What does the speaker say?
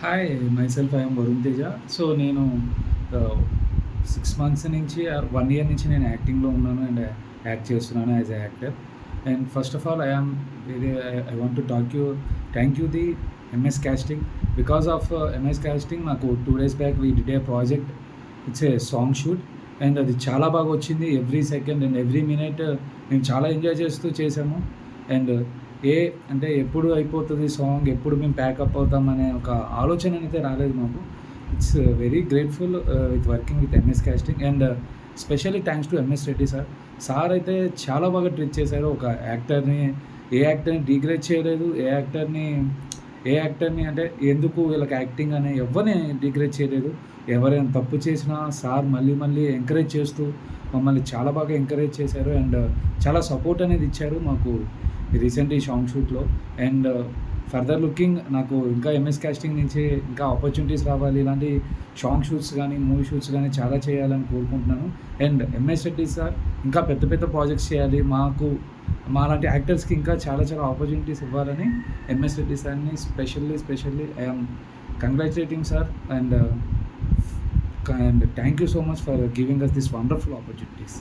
Hi myself I'm Varun Teja. So నేను 6 months నుంచి are 1 year నుంచి నేను యాక్టింగ్‌లో ఉన్నాను అండ్ యాక్ట్ చేస్తున్నాను as a actor. And first of all I want to thank you the MS casting. Because of MS casting నాకు 2 days back we did a project. It's a song shoot and అది చాలా బాగా వచ్చింది. Every second and every minute మేము చాలా enjoy చేస్తూ చేసాము. And అంటే ఎప్పుడు అయిపోతుంది సాంగ్, ఎప్పుడు మేము ప్యాకప్ అవుతామనే ఒక ఆలోచన అయితే రాలేదు మాకు. It's very grateful with working with MS casting and specially thanks to MS Reddy sir. Sir అయితే చాలా బాగా ట్రీట్ చేశారు. ఒక యాక్టర్ని డిగ్రేడ్ చేయలేదు. ఏ యాక్టర్ని అంటే ఎందుకు వీళ్ళకి యాక్టింగ్ అని ఎవరిని డిగ్రేడ్ చేయలేదు. ఎవరైనా తప్పు చేసినా సార్ మళ్ళీ మళ్ళీ ఎంకరేజ్ చేస్తూ మమ్మల్ని చాలా బాగా ఎంకరేజ్ చేశారు అండ్ చాలా సపోర్ట్ అనేది ఇచ్చారు మాకు రీసెంట్ ఈ సాంగ్ షూట్లో. అండ్ ఫర్దర్ లుకింగ్ నాకు ఇంకా ఎంఎస్ కాస్టింగ్ నుంచి ఇంకా ఆపర్చునిటీస్ రావాలి. ఇలాంటి సాంగ్ షూట్స్ కానీ మూవీ షూట్స్ కానీ చాలా చేయాలని కోరుకుంటున్నాను. అండ్ ఎంఎస్ రెడ్డి సార్ ఇంకా పెద్ద పెద్ద ప్రాజెక్ట్స్ చేయాలి, మాలాంటి యాక్టర్స్కి ఇంకా చాలా చాలా ఆపర్చునిటీస్ ఇవ్వాలని ఎంఎస్ రెడ్డి సార్ని specially I'm congratulating sir. And thank you so much for giving us this wonderful opportunities.